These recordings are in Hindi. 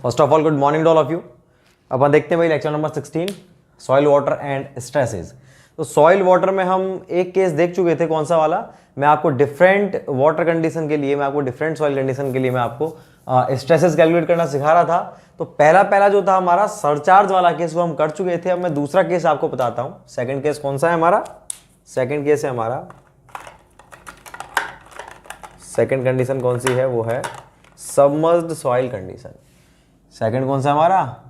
First of all good morning to all of you. अपन देखते हैं भाई lecture number 16 soil water and stresses. तो सॉइल वाटर में हम एक केस देख चुके थे, कौन सा वाला, मैं आपको डिफरेंट वाटर कंडीशन के लिए, मैं आपको डिफरेंट सॉइल कंडीशन के लिए मैं आपको स्ट्रेसेस कैलकुलेट करना सिखा रहा था। तो पहला जो था हमारा सरचार्ज वाला केस वो हम कर चुके थे। अब मैं दूसरा केस आपको बताता हूं। सेकंड केस कौन सा है हमारा? सेकंड केस है हमारा, सेकंड कंडीशन कौन सी है? वो है सबमर्ज्ड सॉइल कंडीशन। सेकंड कौन सा हमारा?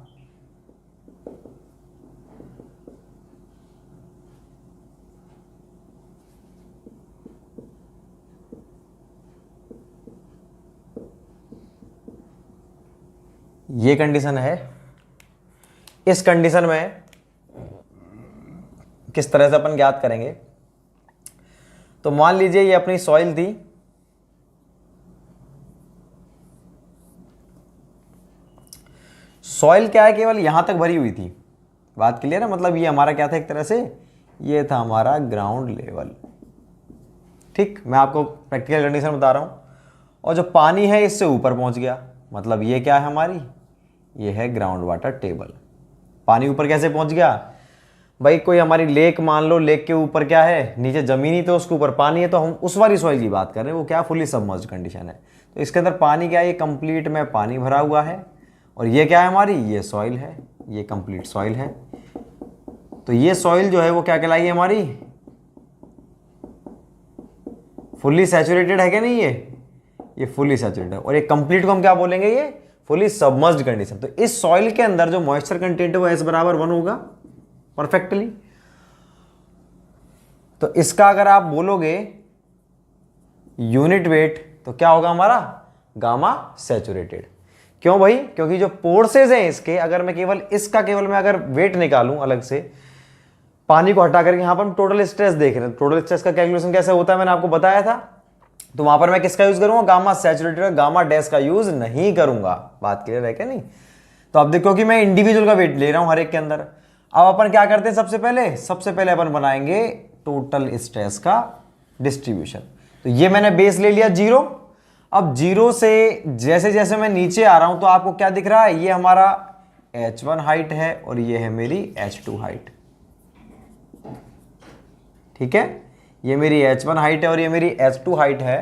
ये कंडीशन है। इस कंडीशन में किस तरह से अपन ज्ञात करेंगे? तो मान लीजिए ये अपनी सॉइल थी, सॉइल क्या है, केवल यहां तक भरी हुई थी। बात क्लियर है? मतलब ये हमारा क्या था, एक तरह से ये था हमारा ग्राउंड लेवल। ठीक, मैं आपको प्रैक्टिकल कंडीशन बता रहा हूं। और जो पानी है इससे ऊपर पहुंच गया, मतलब ये क्या है हमारी, ये है ग्राउंड वाटर टेबल। पानी ऊपर कैसे पहुंच गया भाई? कोई हमारी लेक मान लो, लेक के ऊपर क्या है, नीचे जमीनी, तो उसके ऊपर पानी है, तो हम उस वाली सॉइल की बात कर रहे हैं। वो क्या, फुली सबमर्ज्ड कंडीशन है। तो इसके अंदर पानी क्या है, ये कंप्लीट में पानी भरा हुआ है। और ये क्या है हमारी, ये सॉइल है, ये कंप्लीट सॉइल है। तो ये सॉइल जो है वो क्या कहलाई है हमारी, फुल्ली सैचुरेटेड है क्या नहीं? ये फुल्ली सैचुरेटेड है। और ये कंप्लीट को हम क्या बोलेंगे, ये फुली सबमर्ज्ड कंडीशन। तो इस सॉइल के अंदर जो मॉइस्चर कंटेंट है वो S बराबर 1 होगा परफेक्टली। तो इसका अगर आप बोलोगे यूनिट वेट तो क्या होगा हमारा, गामा सैचुरेटेड। क्यों भाई? क्योंकि जो पोर्सेज हैं इसके, अगर मैं केवल इसका केवल मैं अगर वेट निकालूं अलग से, पानी को हटा करके, यहां पर हम टोटल स्ट्रेस देख रहे हैं। टोटल स्ट्रेस का कैलकुलेशन कैसे होता है मैंने आपको बताया था। तो वहां पर मैं किसका यूज करूंगा, गामा सैचुरेटेड, गामा डैश का यूज नहीं करूंगा। बात क्लियर है क्या नहीं? तो अब देखो कि मैं इंडिविजुअल का वेट ले रहा हूं हर एक के अंदर। अब अपन क्या करते हैं, सबसे पहले अपन बनाएंगे टोटल स्ट्रेस का डिस्ट्रीब्यूशन। तो ये मैंने बेस ले लिया 0। अब 0 से जैसे जैसे मैं नीचे आ रहा हूं तो आपको क्या दिख रहा है, ये हमारा H1 हाइट है और ये है मेरी H2 हाइट। ठीक है, ये मेरी H1 हाइट है और ये मेरी H2 हाइट है।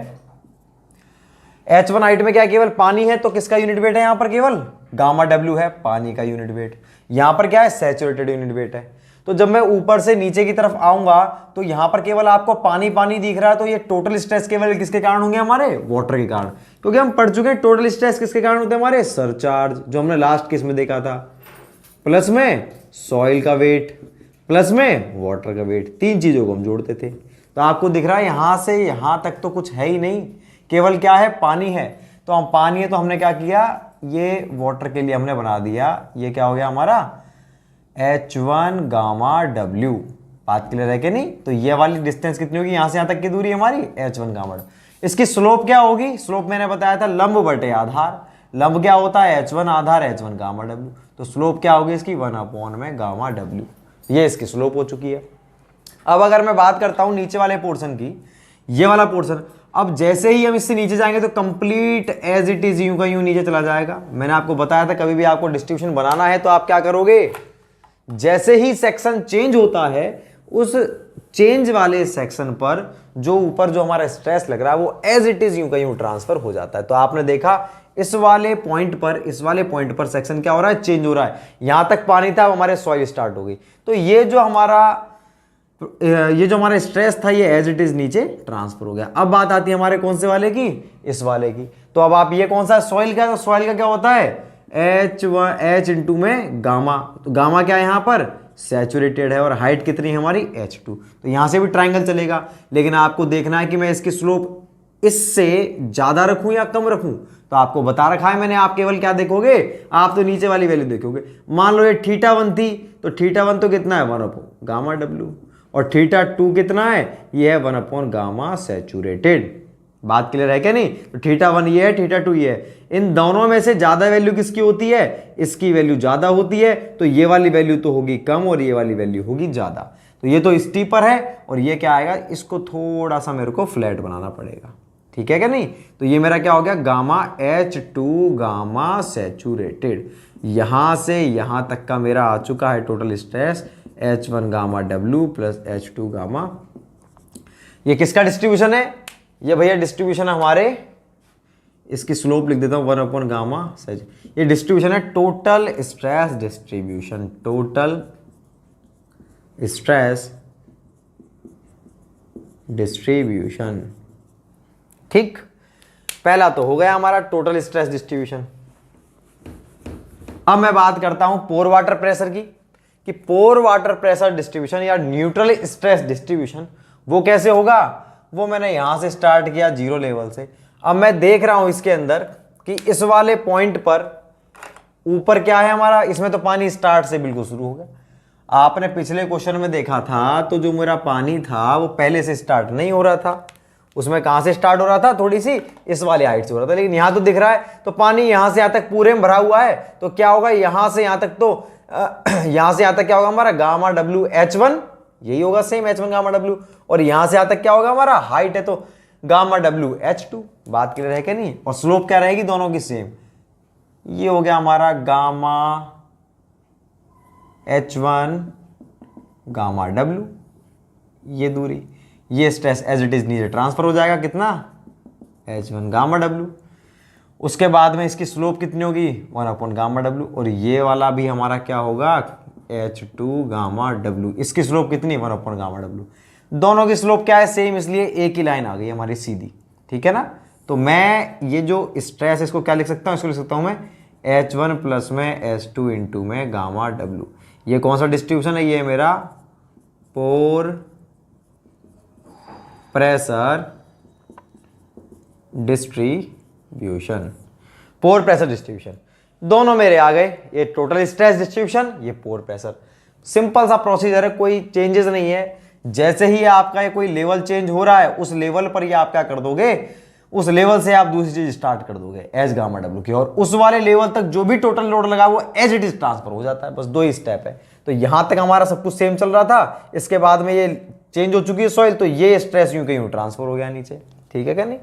H1 हाइट में क्या, केवल पानी है, तो किसका यूनिट वेट है यहां पर, केवल गामा W है, पानी का यूनिट वेट। यहां पर क्या है, सैचुरेटेड यूनिट वेट है। तो जब मैं ऊपर से नीचे की तरफ आऊंगा तो यहां पर केवल आपको पानी पानी दिख रहा है। तो ये टोटल स्ट्रेस केवल किसके कारण होंगे, हमारे वाटर के कारण। क्योंकि हम पढ़ चुके हैं टोटल स्ट्रेस किसके कारण होते हैं, हमारे सरचार्ज, जो हमने लास्ट केस में देखा था, प्लस में सॉइल का वेट, प्लस में वाटर का वेट। 3 चीजों को हम जोड़ते थे। तो आपको दिख रहा है यहां से यहां तक तो कुछ है ही नहीं, केवल क्या है, पानी है। तो हम पानी है तो हमने क्या किया, ये वाटर के लिए हमने बना दिया, ये क्या हो गया हमारा H1 गामा W। बात क्लियर है कि नहीं? तो ये वाली डिस्टेंस कितनी होगी, यहां से यहां तक की दूरी हमारी H1 गामा W। इसकी स्लोप क्या होगी, स्लोप मैंने बताया था लंब बटे आधार। लंब क्या होता है, H1 आधार H1 गामा W। तो स्लोप क्या होगी इसकी, 1 में गामा W। ये इसकी स्लोप हो चुकी है। अब अगर मैं बात करता हूं नीचे वाले पोर्शन की, ये वाला पोर्शन, अब जैसे ही हम इससे नीचे जाएंगे तो कंप्लीट एज इट इज यूं का यूं नीचे चला जाएगा। मैंने आपको बताया था कभी भी आपको डिस्ट्रीब्यूशन बनाना है तो आप क्या करोगे, जैसे ही सेक्शन चेंज होता है उस चेंज वाले सेक्शन पर जो ऊपर जो हमारा स्ट्रेस लग रहा है वो एज इट इज यूं का यूं ट्रांसफर हो जाता है। तो आपने देखा इस वाले पॉइंट पर सेक्शन क्या हो रहा है, चेंज हो रहा है। यहां तक पानी था, अब हमारे सॉइल स्टार्ट हो गई। तो ये जो हमारा स्ट्रेस था ये एज इट इज नीचे ट्रांसफर हो गया। अब बात आती है हमारे कौन से वाले की, इस वाले की। तो अब आप ये कौन सा सॉइल का, तो सॉइल का क्या होता है H इंटू में गामा। तो गामा क्या है यहां पर, सैचुरेटेड है, और हाइट कितनी है हमारी H2। तो यहां से भी ट्राइंगल चलेगा, लेकिन आपको देखना है कि मैं इसकी स्लोप इससे ज्यादा रखूं या कम रखूं। तो आपको बता रखा है मैंने, आप केवल क्या देखोगे, आप तो नीचे वाली वैल्यू देखोगे। मान लो ये θ1 थी, तो θ1 तो कितना है, 1 गामा W, और θ2 कितना है, ये है 1 गामा सैचुरेटेड। बात क्लियर है क्या नहीं? तो θ1 ये है, θ2 ये है। इन दोनों में से ज्यादा वैल्यू किसकी होती है, इसकी वैल्यू ज्यादा होती है। तो ये वाली वैल्यू तो होगी कम और ये वाली वैल्यू होगी ज्यादा। तो ये तो स्टीपर है और ये क्या आएगा, इसको थोड़ा सा मेरे को फ्लैट बनाना पड़ेगा। ठीक है क्या नहीं? तो ये मेरा क्या हो गया, गामा H2 गामा सैचुरेटेड। यहां से यहां तक का मेरा आ चुका है total stress H1 gamma W plus H2 gamma. ये किसका डिस्ट्रीब्यूशन है? ये भैया डिस्ट्रीब्यूशन है हमारे, इसकी स्लोप लिख देता हूं 1 गामा सच। ये डिस्ट्रीब्यूशन है total stress distribution, total stress distribution. ठीक, पहला तो हो गया हमारा टोटल स्ट्रेस डिस्ट्रीब्यूशन। अब मैं बात करता हूं पोर वाटर प्रेशर की, कि पोर वाटर प्रेशर डिस्ट्रीब्यूशन या न्यूट्रल स्ट्रेस डिस्ट्रीब्यूशन वो कैसे होगा। वो मैंने यहां से स्टार्ट किया 0 लेवल से। अब मैं देख रहा हूं इसके अंदर कि इस वाले पॉइंट पर ऊपर क्या है हमारा, इसमें तो पानी स्टार्ट से बिल्कुल शुरू हो गया। आपने पिछले क्वेश्चन में देखा था तो जो मेरा पानी था वो पहले से स्टार्ट नहीं हो रहा था, उसमें कहां से स्टार्ट हो रहा था, थोड़ी सी इस वाली हाइट से हो रहा था। लेकिन यहां तो दिख रहा है तो पानी यहां से यहां तक पूरे में भरा हुआ है, तो क्या होगा यहां से यहां तक, तो यहां से यहां तक क्या होगा हमारा गामा W H1, यही होगा सेम H1 गामा W। और यहां से यहां तक क्या होगा हमारा, हाइट है तो गामा W H2। बात क्लियर है क्या नहीं? और स्लोप क्या रहेगी दोनों की सेम। ये हो गया हमारा गामा H1 गामा W, ये दूरी, ये स्ट्रेस एज इट इज नीचे ट्रांसफर हो जाएगा, कितना H1 गामा W। उसके बाद में इसकी स्लोप कितनी होगी 1 गामा W। और ये वाला भी हमारा क्या होगा H2 गामा W, इसकी स्लोप कितनी 1 गामा W। दोनों की स्लोप क्या है सेम, इसलिए एक ही लाइन आ गई हमारी सीधी, ठीक है ना। तो मैं ये जो स्ट्रेस इसको क्या लिख सकता हूं, इसको लिख सकता हूं मैं H1 प्लस में H2 इंटू में गामा W। ये कौन सा डिस्ट्रीब्यूशन है, ये मेरा pore pressure distribution, pore pressure distribution दोनों मेरे आ गए। ये टोटल स्ट्रेस डिस्ट्रीब्यूशन, ये पोर प्रेशर। सिंपल सा प्रोसीजर है, कोई चेंजेस नहीं है। जैसे ही आपका ये कोई लेवल चेंज हो रहा है उस लेवल पर ये आप क्या कर दोगे, उस लेवल से आप दूसरी चीज स्टार्ट कर दोगे एज गामा W की, और उस वाले लेवल तक जो भी टोटल लोड लगा वो एज इट इज ट्रांसफर हो जाता है। बस 2 ही स्टेप है। तो यहां तक हमारा सब कुछ सेम चल रहा था, इसके बाद में ये चेंज हो चुकी है सॉइल, तो ये स्ट्रेस यूं कहीं ट्रांसफर हो गया नीचे, ठीक है क्या नहीं।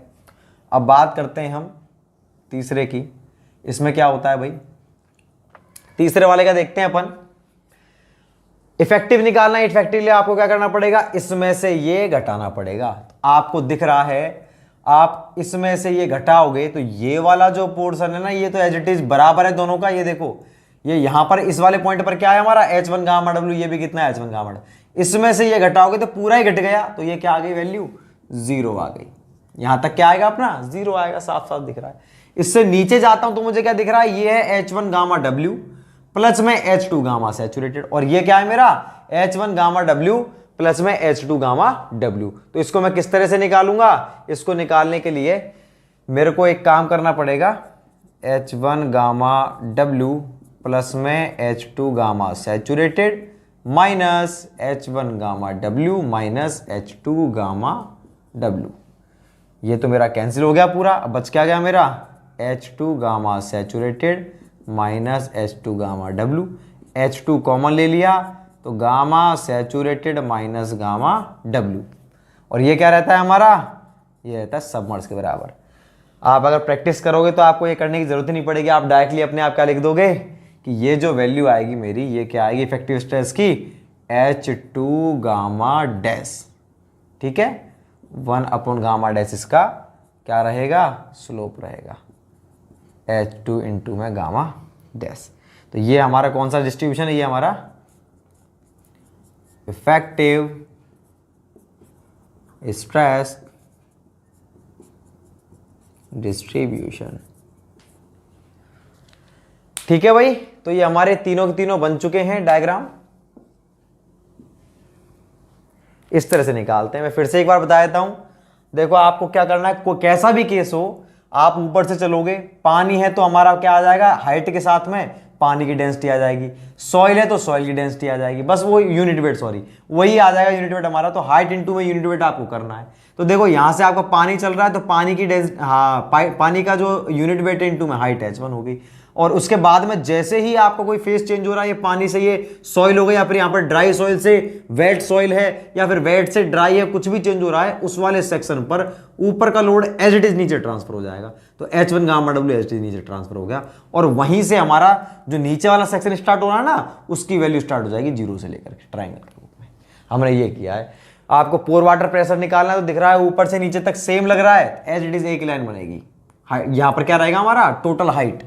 अब बात करते हैं हम तीसरे की। इसमें क्या होता है भाई, तीसरे वाले का देखते हैं अपन। इफेक्टिव निकालना है, इफेक्टिवली आपको क्या करना पड़ेगा, इसमें से ये घटाना पड़ेगा। आपको दिख रहा है, आप इसमें से ये घटाओगे तो ये वाला जो पोर्शन है ना, ये तो एज इट इज बराबर है दोनों का। ये देखो, ये यहां पर इस वाले पॉइंट पर क्या है हमारा H1 गामा W, ये भी कितना है H1 गामा W। इसमें से ये घटाओगे तो पूरा ही घट गया, तो ये क्या आ गई वैल्यू 0 आ गई। यहां तक क्या आएगा अपना 0 आएगा, साफ साफ दिख रहा है। इससे नीचे जाता हूं तो मुझे क्या दिख रहा है, ये है H1 गामा W प्लस में H2 गामा सैचुरेटेड, और ये क्या है मेरा H1 गामा W प्लस में H2 गामा W। तो इसको मैं किस तरह से निकालूंगा, इसको निकालने के लिए मेरे को एक काम करना पड़ेगा, H1 गामा W प्लस में H2 gamma saturated minus H1 gamma W minus H2 gamma W। ये तो मेरा कैंसिल हो गया पूरा। अब बच क्या गया मेरा H2 gamma saturated minus H2 gamma W। H2 common ले लिया तो gamma saturated minus gamma W, और ये क्या रहता है हमारा, ये रहता है सबमर्ज के बराबर। आप अगर प्रैक्टिस करोगे तो आपको ये करने की जरूरत ही नहीं पड़ेगी, आप डायरेक्टली अपने आप क्या लिख दोगे कि ये जो वैल्यू आएगी मेरी, ये क्या आएगी इफेक्टिव स्ट्रेस की H2 गामा डैश, ठीक है 1 गामा डैश, इसका क्या रहेगा स्लोप रहेगा H2 इंटू में गामा डैश। तो ये हमारा कौन सा डिस्ट्रीब्यूशन है, ये हमारा इफेक्टिव स्ट्रेस डिस्ट्रीब्यूशन, ठीक है भाई। तो ये हमारे तीनों के तीनों बन चुके हैं डायग्राम। इस तरह से निकालते हैं। मैं फिर से एक बार बता देता हूं, देखो आपको क्या करना है, कोई कैसा भी केस हो, आप ऊपर से चलोगे, पानी है तो हमारा क्या आ जाएगा, हाइट के साथ में पानी की डेंसिटी आ जाएगी, सॉइल है तो सॉइल की डेंसिटी आ जाएगी, बस वो यूनिट वेट, सॉरी वही आ जाएगा यूनिट वेट हमारा। तो हाइट इंटू में यूनिट वेट आपको करना है। तो देखो यहां से आपका पानी चल रहा है तो पानी की पानी का जो यूनिट वेट है इंटू में हाइट H1 हो गई। और उसके बाद में जैसे ही आपको कोई फेस चेंज हो रहा है, ये पानी से ये सॉइल हो गई, या फिर यहाँ पर ड्राई सॉइल से वेट सॉइल है, या फिर वेट से ड्राई है, कुछ भी चेंज हो रहा है, उस वाले सेक्शन पर ऊपर का लोड एज इट इज नीचे ट्रांसफर हो जाएगा। तो H1 gamma W as it is नीचे ट्रांसफर हो गया, और वहीं से हमारा जो नीचे वाला सेक्शन स्टार्ट हो रहा है ना, उसकी वैल्यू स्टार्ट हो जाएगी 0 से लेकर ट्राइंगल के रूप में। हमने ये किया है। आपको पोर वाटर प्रेशर निकालना है तो दिख रहा है ऊपर से नीचे तक सेम लग रहा है, एज इट इज एक लाइन बनेगी। यहां पर क्या रहेगा हमारा total height,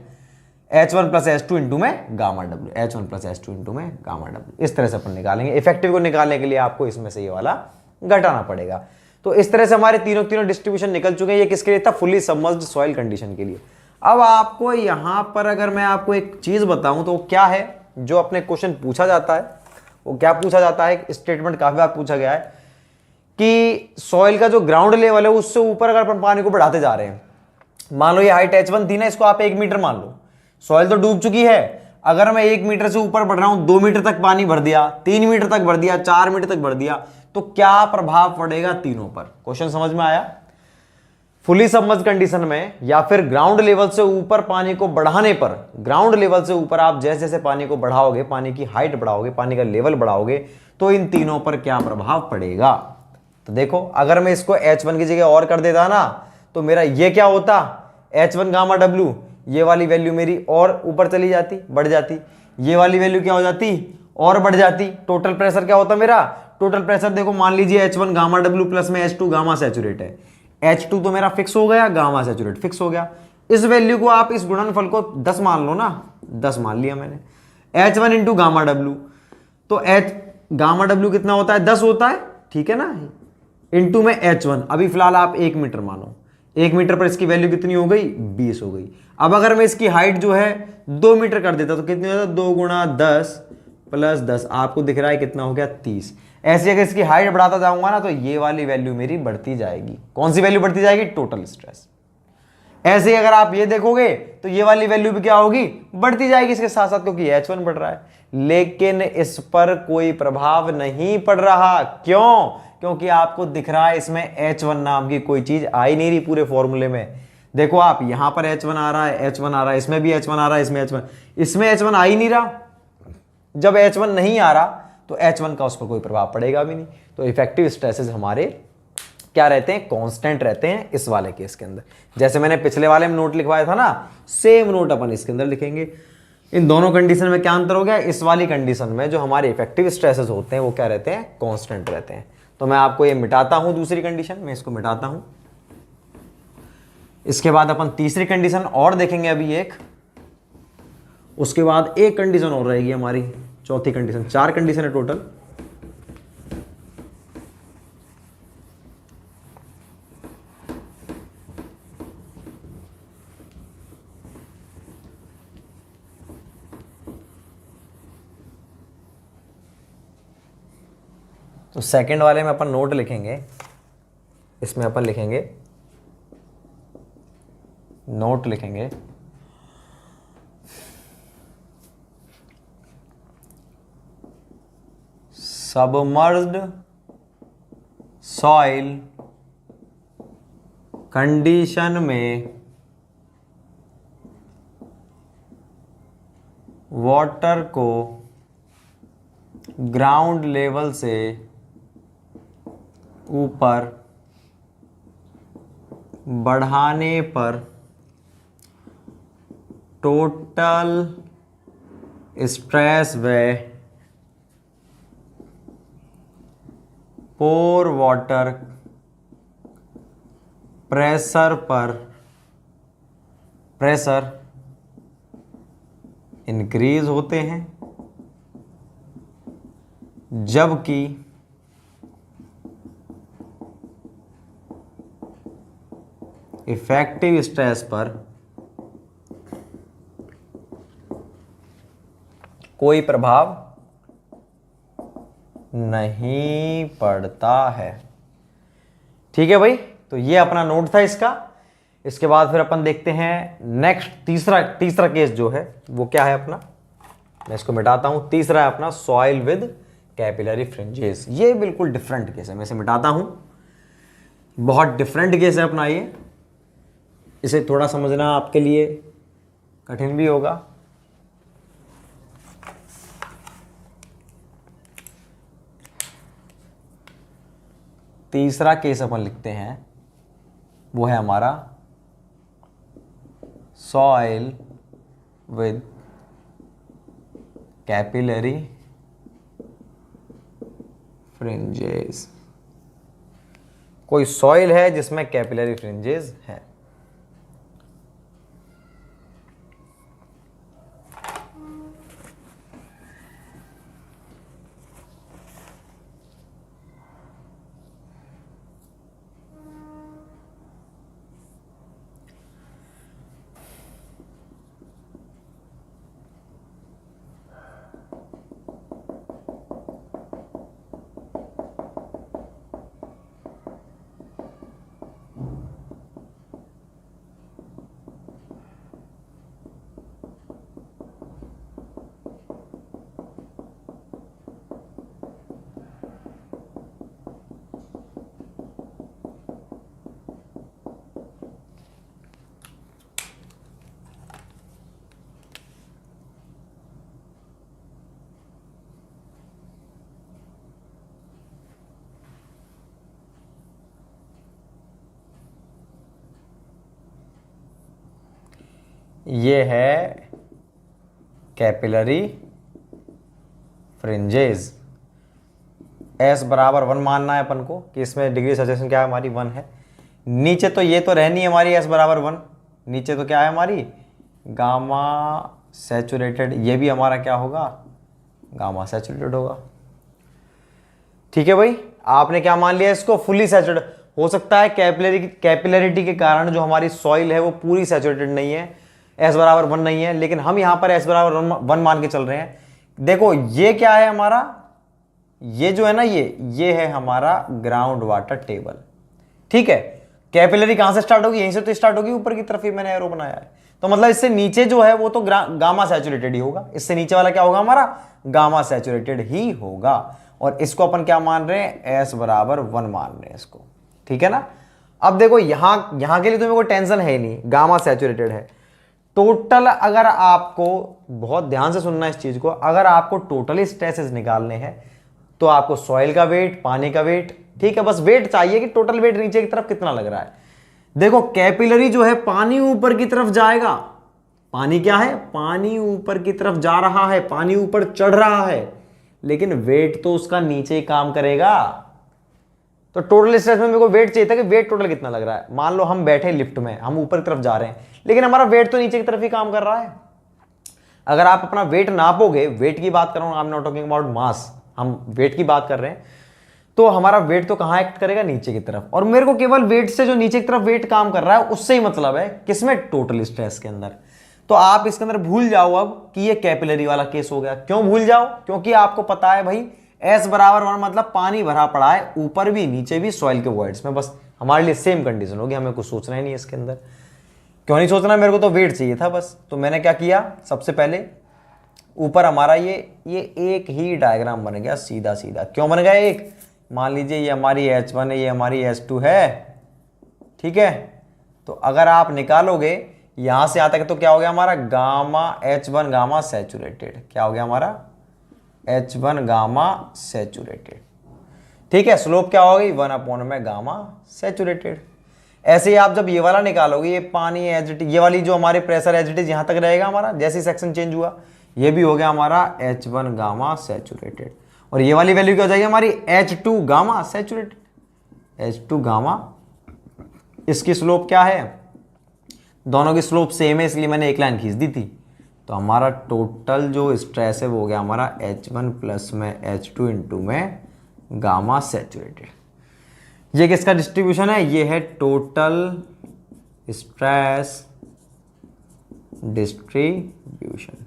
H1 plus H2 into में गामा डब्ल्यू, H1 प्लस H2 इंटू में गामा डब्ल्यू। इस तरह से अपन निकालेंगे। इफेक्टिव को निकालने के लिए आपको इसमें से ये वाला घटाना पड़ेगा। तो इस तरह से हमारे तीनों डिस्ट्रीब्यूशन निकल चुके हैं। ये किसके लिए था? फुल्ली सबमर्ज्ड सॉइल कंडीशन के लिए। अब आपको यहां पर अगर मैं आपको एक चीज बताऊं तो क्या है जो अपने क्वेश्चन पूछा जाता है, वो क्या पूछा जाता है, स्टेटमेंट काफी बार पूछा गया है कि सॉइल का जो ग्राउंड लेवल है उससे ऊपर अगर अपन पानी को बढ़ाते जा रहे हैं, मान लो ये हाइट H1 थी ना, इसको आप 1 मीटर मान लो, सॉइल तो डूब चुकी है। अगर मैं 1 मीटर से ऊपर बढ़ रहा हूं, 2 मीटर तक पानी भर दिया, 3 मीटर तक भर दिया, 4 मीटर तक भर दिया, तो क्या प्रभाव पड़ेगा तीनों पर? क्वेश्चन समझ में आया? फुली सबमर्ज्ड कंडीशन में या फिर ग्राउंड लेवल से ऊपर पानी को बढ़ाने पर, ग्राउंड लेवल से ऊपर आप जैसे जैसे पानी को बढ़ाओगे, पानी की हाइट बढ़ाओगे, पानी का लेवल बढ़ाओगे, तो इन तीनों पर क्या प्रभाव पड़ेगा? तो देखो, अगर मैं इसको H1 की जगह और कर देता ना, तो मेरा ये क्या होता, H1 गामा डब्ल्यू, ये वाली वैल्यू मेरी और ऊपर चली जाती, बढ़ जाती। ये वाली वैल्यू क्या हो जाती, और बढ़ जाती। टोटल प्रेशर क्या होता मेरा? टोटल प्रेशर देखो, मान लीजिए H1 गामा डब्ल्यू प्लस में H2 गामा सैचुरेट है। H2 तो मेरा फिक्स हो गया, गामा सैचुरेट फिक्स हो गया। इस वैल्यू को आप इस गुणनफल को 10 मान लो ना, 10 मान लिया मैंने। H1 इंटू गामा डब्ल्यू, तो गामा डब्ल्यू कितना होता है? 10 होता है, ठीक है ना, इंटू में H1। अभी फिलहाल आप 1 मीटर मानो, 1 मीटर पर इसकी वैल्यू कितनी हो गई? 20 हो गई। अब अगर मैं इसकी हाइट जो है 2 मीटर कर देता तो कितनी होता? 2 गुणा 10 प्लस 10, आपको दिख रहा है कितना हो गया? 30। ऐसे अगर इसकी हाइट बढ़ाता जाऊंगा ना, तो ये वाली वैल्यू मेरी बढ़ती जाएगी। कौन सी वैल्यू बढ़ती जाएगी? Total stress. ऐसे ही अगर आप ये देखोगे तो ये वाली वैल्यू भी क्या होगी? बढ़ती जाएगी इसके साथ साथ, क्योंकि H1 बढ़ रहा है। लेकिन इस पर कोई प्रभाव नहीं पड़ रहा। क्यों? क्योंकि आपको दिख रहा है इसमें H1 नाम की कोई चीज आ ही नहीं रही पूरे फॉर्मूले में। देखो आप, यहां पर H1 आ रहा है, H1 आ रहा है, इसमें भी H1 आ रहा है, इसमें H1 आ ही नहीं रहा। जब H1 नहीं आ रहा तो H1 का उस पर कोई प्रभाव पड़ेगा भी नहीं। तो इफेक्टिव स्ट्रेसेस हमारे क्या रहते हैं? कांस्टेंट रहते हैं इस वाले केस के अंदर। जैसे मैंने पिछले वाले में नोट लिखवाया था ना, सेम नोट अपन इसके अंदर लिखेंगे। इन दोनों कंडीशन में क्या अंतर हो गया? इस वाली कंडीशन में जो हमारे इफेक्टिव स्ट्रेसेस होते हैं वो क्या रहते हैं? कांस्टेंट रहते हैं। तो मैं आपको ये मिटाता हूं, दूसरी कंडीशन में इसको मिटाता हूं। इसके बाद अपन तीसरी कंडीशन और देखेंगे अभी एक, उसके बाद एक कंडीशन और रहेगी हमारी, चौथी कंडीशन। 4 कंडीशन है टोटल। तो सेकंड वाले में अपन नोट लिखेंगे, इसमें अपन लिखेंगे, नोट लिखेंगे सबमर्ज्ड सॉइल कंडीशन में वाटर को ग्राउंड लेवल से ऊपर बढ़ाने पर टोटल स्ट्रेस व पोर वाटर प्रेशर इंक्रीज होते हैं, जबकि इफेक्टिव स्ट्रेस पर कोई प्रभाव नहीं पड़ता है। ठीक है भाई, तो ये अपना नोट था इसका। इसके बाद फिर अपन देखते हैं नेक्स्ट तीसरा केस जो है वो क्या है अपना, मैं इसको मिटाता हूं। तीसरा है अपना सॉइल विद कैपिलरी फ्रिंजेस। ये बिल्कुल डिफरेंट केस है, मैं इसे मिटाता हूं। बहुत डिफरेंट केस है अपना ये, इसे थोड़ा समझना आपके लिए कठिन भी होगा। तीसरा केस अपन लिखते हैं, वो है हमारा सॉइल विद कैपिलरी फ्रिंजेस। कोई सॉइल है जिसमें कैपिलरी फ्रिंजेस है। ये है कैपिलरी फ्रिंजेस। एस बराबर 1 मानना है अपन को कि इसमें डिग्री सैचुरेशन क्या है हमारी 1 है। नीचे तो ये तो रहनी है हमारी एस बराबर 1, नीचे तो क्या है हमारी गामा सैचुरेटेड, ये भी हमारा क्या होगा गामा सैचुरेटेड होगा। ठीक है भाई, आपने क्या मान लिया इसको फुली सैचुरेटेड। हो सकता है कैपिलरिटी के कारण जो हमारी सॉइल है वो पूरी सैचुरेटेड नहीं है, एस बराबर 1 नहीं है, लेकिन हम यहां पर एस बराबर 1 मान के चल रहे हैं। देखो ये क्या है हमारा, ये जो है ना ये है हमारा ग्राउंड वाटर टेबल। ठीक है, कैपिलरी कहां से स्टार्ट होगी, यहीं से तो स्टार्ट होगी, ऊपर की तरफ ही मैंने एरो बनाया है, तो मतलब इससे नीचे जो है वो तो गामा सैचुरेटेड ही होगा। इससे नीचे वाला क्या होगा हमारा गामा सैचुरेटेड ही होगा। और इसको अपन क्या मान रहे हैं, एस बराबर 1 मान रहे हैं इसको। ठीक है ना। अब देखो यहां के लिए तुम्हें कोई टेंशन है ही नहीं, गामा सैचुरेटेड है। टोटल अगर आपको बहुत ध्यान से सुनना इस चीज को, अगर आपको टोटली स्ट्रेसेस निकालने हैं तो आपको सॉइल का वेट, पानी का वेट, ठीक है, बस वेट चाहिए कि टोटल वेट नीचे की तरफ कितना लग रहा है। देखो कैपिलरी जो है पानी ऊपर की तरफ जाएगा, पानी क्या है, पानी ऊपर की तरफ जा रहा है, पानी ऊपर चढ़ रहा है, लेकिन वेट तो उसका नीचे ही काम करेगा। तो टोटल स्ट्रेस में मेरे को वेट चाहिए था कि वेट टोटल कितना लग रहा है। मान लो हम बैठे लिफ्ट में, हम ऊपर की तरफ जा रहे हैं, लेकिन हमारा वेट तो नीचे की तरफ ही काम कर रहा है। अगर आप अपना वेट नापोगे, वेट की बात कर रहा हूं, I am not talking about mass, हम वेट की बात कर रहे हैं, तो हमारा वेट तो कहां एक्ट करेगा, नीचे की तरफ। और मेरे को केवल वेट से जो नीचे की तरफ वेट काम कर रहा है उससे ही मतलब है, किसमें, टोटल स्ट्रेस के अंदर। तो आप इसके अंदर भूल जाओ अब कि ये कैपिलरी वाला केस हो गया। क्यों भूल जाओ, क्योंकि आपको पता है भाई एस बराबर 1 मतलब पानी भरा पड़ा है ऊपर भी नीचे भी सॉइल के वॉइड्स में, बस हमारे लिए सेम कंडीशन होगी, हमें कुछ सोचना ही नहीं है इसके अंदर। क्यों नहीं सोचना, मेरे को तो वेट चाहिए था बस। तो मैंने क्या किया, सबसे पहले ऊपर हमारा ये एक ही डायग्राम बन गया सीधा सीधा। क्यों बन गया एक, मान लीजिए ये हमारी H1 है, ये हमारी H2 है, ठीक है। तो अगर आप निकालोगे यहां से यहां तक तो क्या हो गया हमारा गामा H1 गामा सैचुरेटेड, क्या हो गया हमारा H1 गामा सैचुरेटेड। ठीक है, स्लोप क्या होगी 1 में गामा सैचुरेटेड। ऐसे ही आप जब ये वाला निकालोगे, ये पानी एज इट, ये वाली जो हमारे प्रेशर एज इट इज यहां तक रहेगा हमारा, जैसे सेक्शन चेंज हुआ ये भी हो गया हमारा H1 गामा सैचुरेटेड। और ये वाली वैल्यू क्या हो जाएगी हमारी H2 gamma saturated, H2 gamma. इसकी स्लोप क्या है, दोनों की स्लोप सेम है इसलिए मैंने एक लाइन खींच दी थी। तो हमारा टोटल जो स्ट्रेस है वो हो गया हमारा H1 प्लस में H2 इंटू में गामा सैचुरेटेड। ये किसका डिस्ट्रीब्यूशन है, ये है टोटल स्ट्रेस डिस्ट्रीब्यूशन।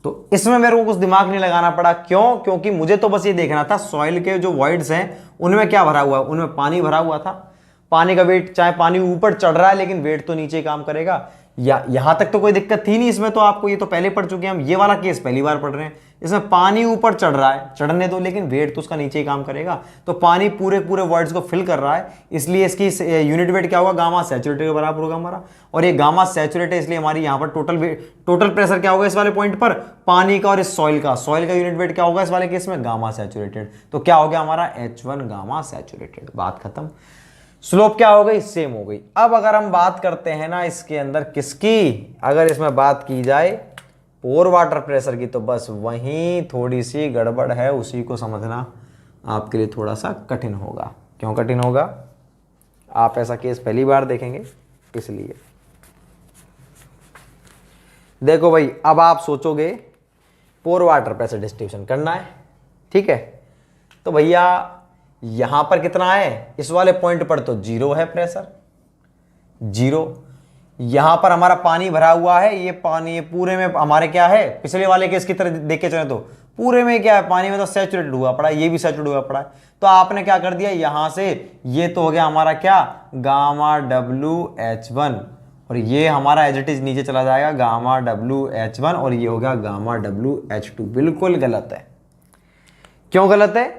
तो इसमें मेरे को कुछ दिमाग नहीं लगाना पड़ा। क्यों, क्योंकि मुझे तो बस ये देखना था सॉइल के जो वॉइड्स हैं उनमें क्या भरा हुआ है, उनमें पानी भरा हुआ था। पानी का वेट, चाहे पानी ऊपर चढ़ रहा है लेकिन वेट तो नीचे काम करेगा। या यहां तक तो कोई दिक्कत थी नहीं इसमें, तो आपको ये तो पहले पढ़ चुके हैं हम, ये वाला केस पहली बार पढ़ रहे हैं। इसमें पानी ऊपर चढ़ रहा है, चढ़ने दो, लेकिन वेट तो उसका नीचे ही काम करेगा। तो पानी पूरे पूरे वर्ड्स को फिल कर रहा है, इसलिए इसकी यूनिट वेट क्या होगा, गामा सैचुरेटेड के बराबर होगा हमारा। और ये गामा सैचुरेटेड, इसलिए हमारी यहाँ पर टोटल प्रेशर क्या होगा इस वाले पॉइंट पर, पानी का और इस सॉइल का यूनिट वेट क्या होगा इस वाले केस में, गामा सैचुरेटेड। तो क्या हो गया हमारा H1 गामा सैचुरेटेड, बात खत्म। स्लोप क्या हो गई, सेम हो गई। अब अगर हम बात करते हैं ना इसके अंदर किसकी, अगर इसमें बात की जाए पोर वाटर प्रेशर की, तो बस वहीं थोड़ी सी गड़बड़ है, उसी को समझना आपके लिए थोड़ा सा कठिन होगा। क्यों कठिन होगा, आप ऐसा केस पहली बार देखेंगे इसलिए। देखो भाई, अब आप सोचोगे पोर वाटर प्रेशर डिस्ट्रीब्यूशन करना है, ठीक है, तो भैया यहां पर कितना है, इस वाले पॉइंट पर तो 0 है प्रेशर, 0। यहां पर हमारा पानी भरा हुआ है, ये पानी ये पूरे में हमारे क्या है, पिछले वाले केस की तरह देख के चले तो पूरे में क्या है, पानी में तो सैचुरेटेड हुआ पड़ा है, ये भी सैचुरेटेड हुआ पड़ा है। तो आपने क्या कर दिया, यहां से ये तो हो गया हमारा क्या, गामा WH1, और ये हमारा एज इट इज नीचे चला जाएगा गामा WH1, और ये हो गया गामा WH2। बिल्कुल गलत है। क्यों गलत है,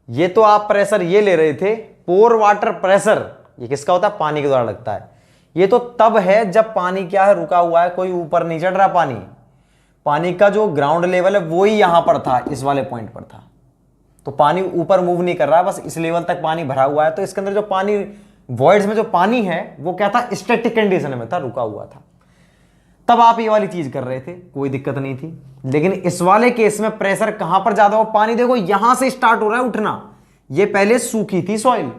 ये तो आप प्रेशर ये ले रहे थे, पोर वाटर प्रेशर ये किसका होता है, पानी के द्वारा लगता है। ये तो तब है जब पानी क्या है, रुका हुआ है, कोई ऊपर नहीं चढ़ रहा, पानी का जो ग्राउंड लेवल है वो ही यहां पर था, इस वाले पॉइंट पर था। तो पानी ऊपर मूव नहीं कर रहा है, बस इस लेवल तक पानी भरा हुआ है। तो इसके अंदर जो पानी वॉइड्स में जो पानी है वो क्या था, स्टैटिक कंडीशन में था, रुका हुआ था। तब आप ये वाली चीज कर रहे थे, कोई दिक्कत नहीं थी। लेकिन इस वाले केस में प्रेशर कहां पर ज्यादा हो, पानी देखो यहां से स्टार्ट हो रहा है उठना, ये पहले सूखी थी सॉइल,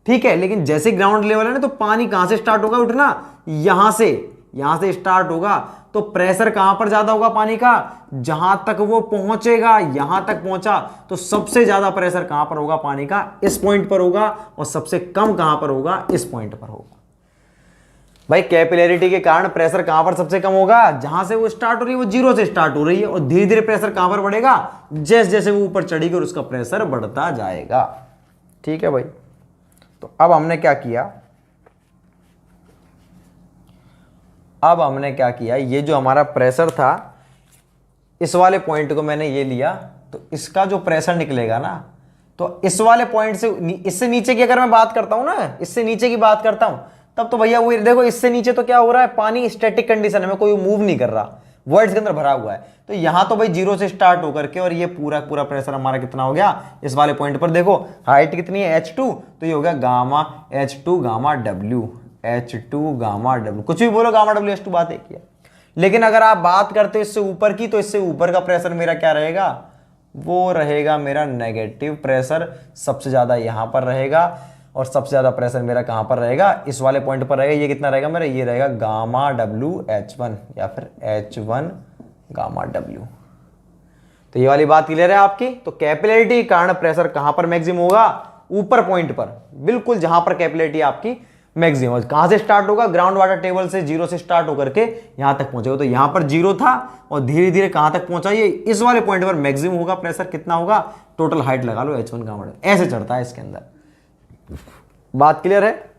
ठीक है, लेकिन जैसे ग्राउंड लेवल है ना, तो पानी कहां से स्टार्ट होगा उठना, यहां से स्टार्ट होगा। तो प्रेशर कहां पर ज्यादा होगा पानी का, जहां तक वो पहुंचेगा, यहां तक पहुंचा तो सबसे ज्यादा प्रेशर कहां पर होगा पानी का, इस पॉइंट पर होगा, और सबसे कम कहां पर होगा, इस पॉइंट पर होगा। भाई कैपिलैरिटी के कारण प्रेशर कहां पर सबसे कम होगा, जहां से वो स्टार्ट हो रही है वो 0 से स्टार्ट हो रही है, और धीरे धीरे प्रेशर कहां पर बढ़ेगा, जैसे जैसे वो ऊपर चढ़ेगी और उसका प्रेशर बढ़ता जाएगा। ठीक है भाई, तो अब हमने क्या किया, ये जो हमारा प्रेशर था, इस वाले पॉइंट को मैंने ये लिया, तो इसका जो प्रेशर निकलेगा ना, तो इस वाले पॉइंट से इससे नीचे की अगर मैं बात करता हूं ना, इससे नीचे की बात करता हूं, तब तो भैया वो देखो इससे नीचे तो क्या हो रहा है, पानी स्टैटिक कंडीशन में, कोई मूव नहीं कर रहा, वर्ड्स के अंदर भरा हुआ है। तो यहां तो भाई 0 से स्टार्ट होकर के, और ये पूरा पूरा प्रेशर हमारा कितना हो गया, इस वाले पॉइंट पर देखो हाइट कितनी है, H2, तो ये हो गया gamma H2 gamma W, H2 gamma W, कुछ भी बोलो, गामा W H2 बात एक ही है। लेकिन अगर आप बात करते हो इससे ऊपर की, तो इससे ऊपर का प्रेशर मेरा क्या रहेगा, वो रहेगा मेरा नेगेटिव प्रेशर, सबसे ज्यादा यहां पर रहेगा, और सबसे ज्यादा प्रेशर मेरा कहां पर रहेगा, इस वाले पॉइंट पर रहेगा। ये कितना रहेगा मेरा, ये रहेगा गामा WH1 या फिर H1 गामा W। तो ये वाली बात क्लियर है आपकी। तो कैपिलैरिटी के कारण प्रेशर कहां पर मैक्सिमम होगा, ऊपर पॉइंट पर, बिल्कुल जहां पर कैपिलैरिटी आपकी मैक्सिमम। कहां से स्टार्ट होगा, ग्राउंड वाटर टेबल से 0 से स्टार्ट होकर के यहां तक पहुंचेगा। तो यहां पर 0 था और धीरे धीरे कहां तक पहुंचा, ये इस वाले पॉइंट पर मैक्सिमम होगा प्रेशर। कितना होगा, टोटल हाइट लगा लो H1 गामा W, ऐसे चढ़ता है इसके अंदर। बात क्लियर है।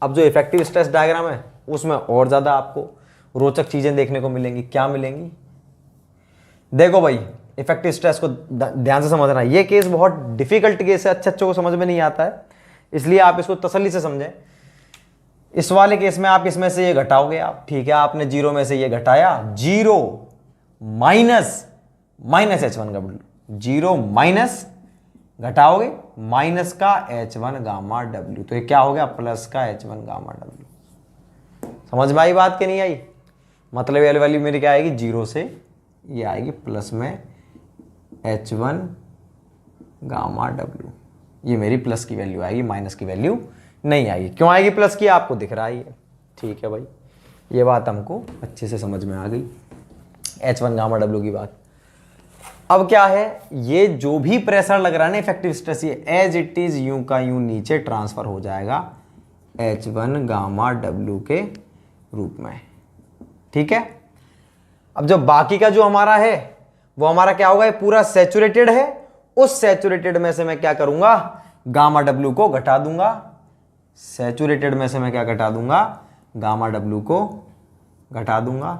अब जो इफेक्टिव स्ट्रेस डायग्राम है उसमें और ज्यादा आपको रोचक चीजें देखने को मिलेंगी। क्या मिलेंगी, देखो भाई, इफेक्टिव स्ट्रेस को ध्यान से समझना। ये केस बहुत डिफिकल्ट केस है, अच्छे को समझ में नहीं आता है, इसलिए आप इसको तसल्ली से समझें। इस वाले केस में आप इसमें से ये घटाओगे आप, ठीक है, आपने 0 में से ये घटाया, 0 माइनस H1 का 0 माइनस घटाओगे माइनस का H1 गामा W, तो ये क्या हो गया, प्लस का H1 गामा W। समझ में आई बात कि नहीं आई, मतलब ये वैल्यू मेरी क्या आएगी, 0 से ये आएगी प्लस में H1 गामा W। ये मेरी प्लस की वैल्यू आएगी, माइनस की वैल्यू नहीं आएगी। क्यों आएगी प्लस की, आपको दिख रहा है। ठीक है भाई, ये बात हमको अच्छे से समझ में आ गई, H1 गामा W की बात। अब क्या है, ये जो भी प्रेशर लग रहा है ना इफेक्टिव स्ट्रेस, ये एज इट इज यूं का यूं नीचे ट्रांसफर हो जाएगा H1 गामा W के रूप में। ठीक है, अब जो बाकी का जो हमारा है वो हमारा क्या होगा, ये पूरा सैचुरेटेड है। उस सैचुरेटेड में से मैं क्या करूंगा, गामा W को घटा दूंगा। सैचुरेटेड में से मैं क्या घटा दूंगा, गामा डब्ल्यू को घटा दूंगा।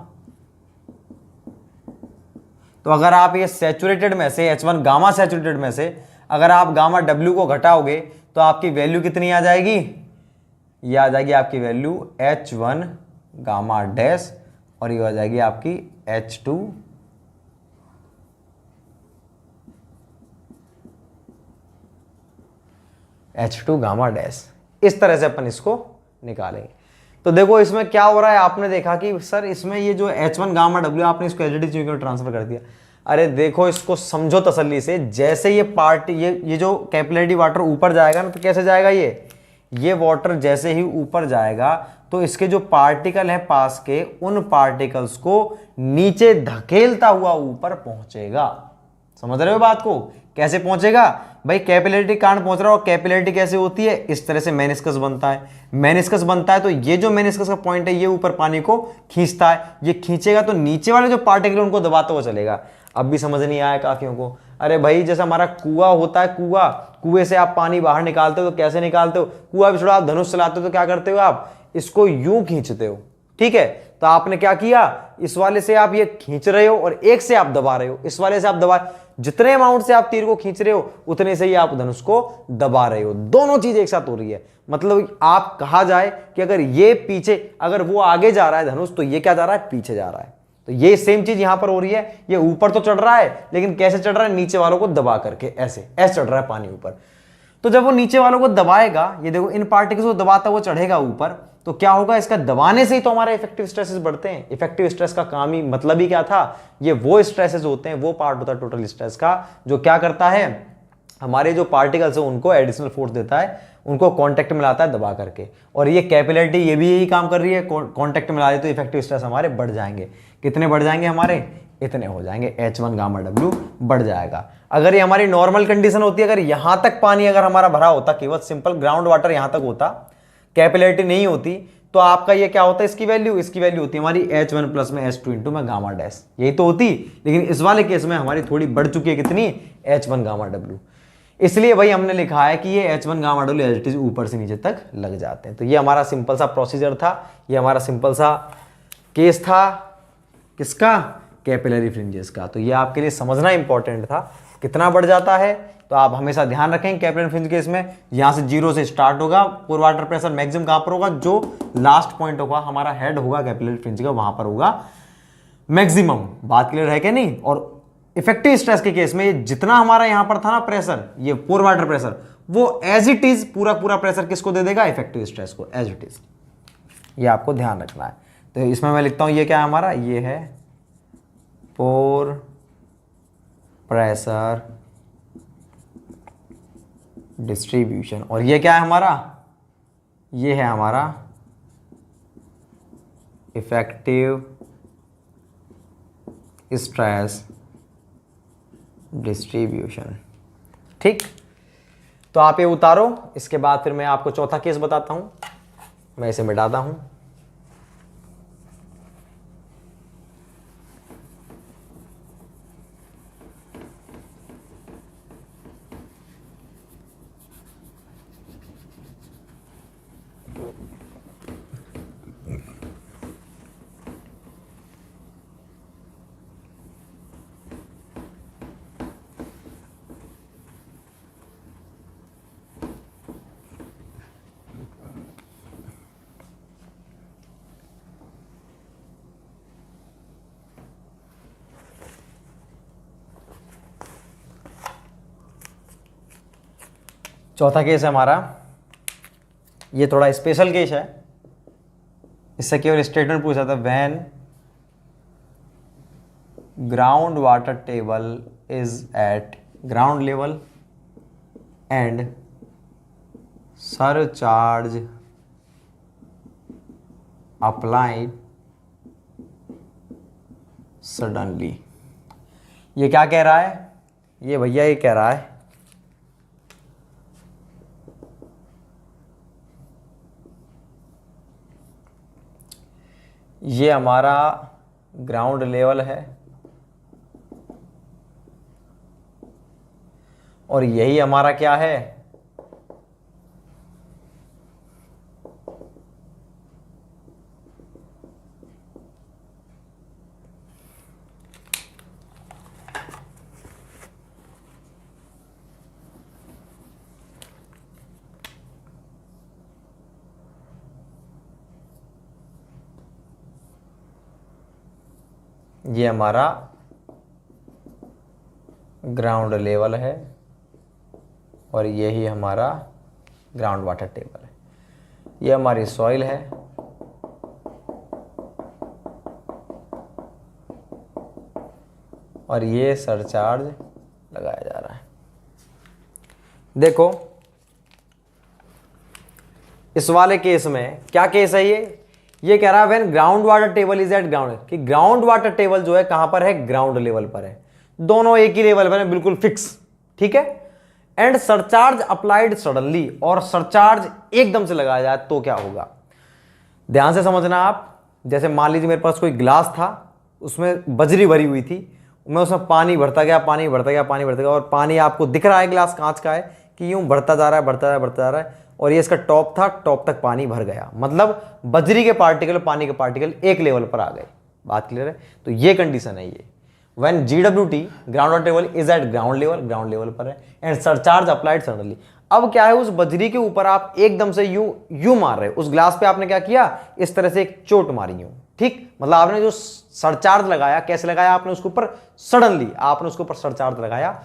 तो अगर आप ये सैचुरेटेड में से H1 गामा सैचुरेटेड में से अगर आप गामा डब्ल्यू को घटाओगे तो आपकी वैल्यू कितनी आ जाएगी, ये आ जाएगी आपकी वैल्यू H1 गामा डैश और ये आ जाएगी आपकी H2 गामा डैश। इस तरह से अपन इसको निकालेंगे। तो देखो इसमें क्या हो रहा है, आपने देखा कि सर इसमें ये जो H1 गामा डब्ल्यू आपने इसको एलईडी में ट्रांसफर कर दिया। अरे देखो इसको समझो तसल्ली से, जैसे ये पार्ट ये जो कैपिलरी वाटर ऊपर जाएगा ना, तो कैसे जाएगा, ये वाटर जैसे ही ऊपर जाएगा तो इसके जो पार्टिकल हैं पास के, उन पार्टिकल्स को नीचे धकेलता हुआ ऊपर पहुंचेगा। समझ रहे हो बात को, कैसे पहुंचेगा भाई, कैपिलरिटी कहां पहुंच रहा है, और कैपिलरिटी कैसे होती है, इस तरह से मेनिस्कस बनता है। मेनिस्कस बनता है तो ये जो मेनिस्कस का पॉइंट है ये ऊपर पानी को खींचता है, ये खींचेगा तो नीचे वाले जो पार्टिकल उनको दबाता हुआ चलेगा। अब भी समझ नहीं आया काफियों को। अरे भाई जैसे हमारा कुआं होता है, कुएं से आप पानी बाहर निकालते हो तो कैसे निकालते हो, कुआं भी छोड़ा, आप धनुष चलाते हो तो क्या करते हो, आप इसको यूं खींचते हो। ठीक है, तो आपने क्या किया, इस वाले से आप ये खींच रहे हो और एक से आप दबा रहे हो, इस वाले से आप दबा, जितने अमाउंट से आप तीर को खींच रहे हो उतने से ही आप धनुष को दबा रहे हो। दोनों चीज एक साथ हो रही है। मतलब आप कहा जाए कि अगर ये पीछे, अगर वो आगे जा रहा है धनुष, तो ये क्या जा रहा है, पीछे जा रहा है। तो ये सेम चीज यहां पर हो रही है। ये ऊपर तो चढ़ रहा है, लेकिन कैसे चढ़ रहा है, नीचे वालों को दबा करके, ऐसे ऐसे चढ़ रहा है पानी ऊपर। तो जब वो नीचे वालों को दबाएगा, ये देखो इन पार्टिकल्स को दबाता हुआ चढ़ेगा ऊपर, तो क्या होगा, इसका दबाने से ही तो हमारे इफेक्टिव स्ट्रेसेस बढ़ते हैं। इफेक्टिव स्ट्रेस का काम ही मतलब ही क्या था, ये वो स्ट्रेसेस होते हैं, वो पार्ट होता है टोटल स्ट्रेस का जो क्या करता है, हमारे जो पार्टिकल्स है उनको एडिशनल फोर्स देता है, उनको कांटेक्ट में लाता है दबा करके। और ये कैपिलरिटी ये भी यही काम कर रही है, कांटेक्ट में ला दे तो इफेक्टिव स्ट्रेस हमारे बढ़ जाएंगे। कितने बढ़ जाएंगे हमारे, इतने हो जाएंगे, H1 गामा डब्ल्यू बढ़ जाएगा। अगर ये हमारी नॉर्मल कंडीशन होती है, अगर यहां तक पानी अगर हमारा भरा होता, केवल सिंपल ग्राउंड वाटर यहां तक होता, कैपिलरिटी नहीं होती, तो आपका ये क्या होता है, इसकी वैल्यू होती है हमारी H1 प्लस में H2 इंटू में गामा डैश, यही तो होती। लेकिन इस वाले केस में हमारी थोड़ी बढ़ चुकी है, कितनी, H1 गामा डब्ल्यू। इसलिए भाई हमने लिखा है कि ये H1 gamma W as it is ऊपर से नीचे तक लग जाते हैं। तो ये हमारा सिंपल सा प्रोसीजर था, ये हमारा सिंपल सा केस था, किसका, कैपिलरी फ्रिंजेस का। तो ये आपके लिए समझना इंपॉर्टेंट था, कितना बढ़ जाता है। तो आप हमेशा ध्यान रखें कैपिलरी फ्रिंज केस में, यहां से 0 से स्टार्ट होगा, पोर वाटर प्रेशर मैक्सिमम कहां पर होगा, जो लास्ट पॉइंट होगा हमारा हेड होगा कैपिलरी फ्रिंज का, वहां पर होगा मैक्सिमम। बात क्लियर है क्या नहीं। और इफेक्टिव स्ट्रेस के केस में ये जितना हमारा यहां पर था ना प्रेशर, ये पोर वाटर प्रेशर, वो एज इट इज पूरा प्रेशर किसको दे देगा, इफेक्टिव स्ट्रेस को, एज इट इज। ये आपको ध्यान रखना है। तो इसमें मैं लिखता हूं, ये क्या है हमारा, ये है पोर प्रेशर डिस्ट्रीब्यूशन, और ये क्या है हमारा, ये है हमारा इफेक्टिव स्ट्रेस डिस्ट्रीब्यूशन। ठीक, तो आप ये उतारो, इसके बाद फिर मैं आपको चौथा केस बताता हूं। मैं इसे मिटाता हूं। चौथा केस है हमारा, ये थोड़ा स्पेशल केस है, इससे केवल स्टेटमेंट पूछा था, when ground water table is eight ground level and surcharge applied suddenly. ये क्या कह रहा है, ये भैया ये कह रहा है ये हमारा ग्राउंड लेवल है और यही हमारा क्या है, ये हमारा ग्राउंड लेवल है और यही हमारा ग्राउंड वाटर टेबल है। ये हमारी सॉइल है और ये सरचार्ज लगाया जा रहा है। देखो इस वाले केस में क्या केस है, ये कह रहा है when ground water table is eight ground, कि ग्राउंड वाटर टेबल जो है कहां पर है, ग्राउंड लेवल पर है, दोनों एक ही लेवल पर है, बिल्कुल फिक्स, ठीक है। एंड सरचार्ज अप्लाइड सडनली, और सरचार्ज एकदम से लगाया जाए तो क्या होगा, ध्यान से समझना आप। जैसे मान लीजिए मेरे पास कोई ग्लास था, उसमें बजरी भरी हुई थी, मैं उसमें पानी भरता गया, पानी भरता गया, पानी भरता गया, और पानी आपको दिख रहा है ग्लास कांच का है कि यूं बढ़ता जा रहा है, बढ़ता जा रहा है, बढ़ता जा रहा है, और ये इसका टॉप था, टॉप तक पानी भर गया, मतलब बजरी के पार्टिकल पानी के पार्टिकल एक लेवल पर आ गए। बात क्लियर है। तो ये कंडीशन है ये, when GWT ground water table is eight ground level, ground level पर है, एंड सरचार्ज अप्लाइड सडनली। अब क्या है, उस बजरी के ऊपर आप एकदम से यू मार रहे हो, उस ग्लास पे आपने क्या किया, इस तरह से एक चोट मारी हूं, ठीक, मतलब आपने जो सरचार्ज लगाया, कैसे लगाया आपने उसके ऊपर, सडनली आपने उसके ऊपर सरचार्ज लगाया,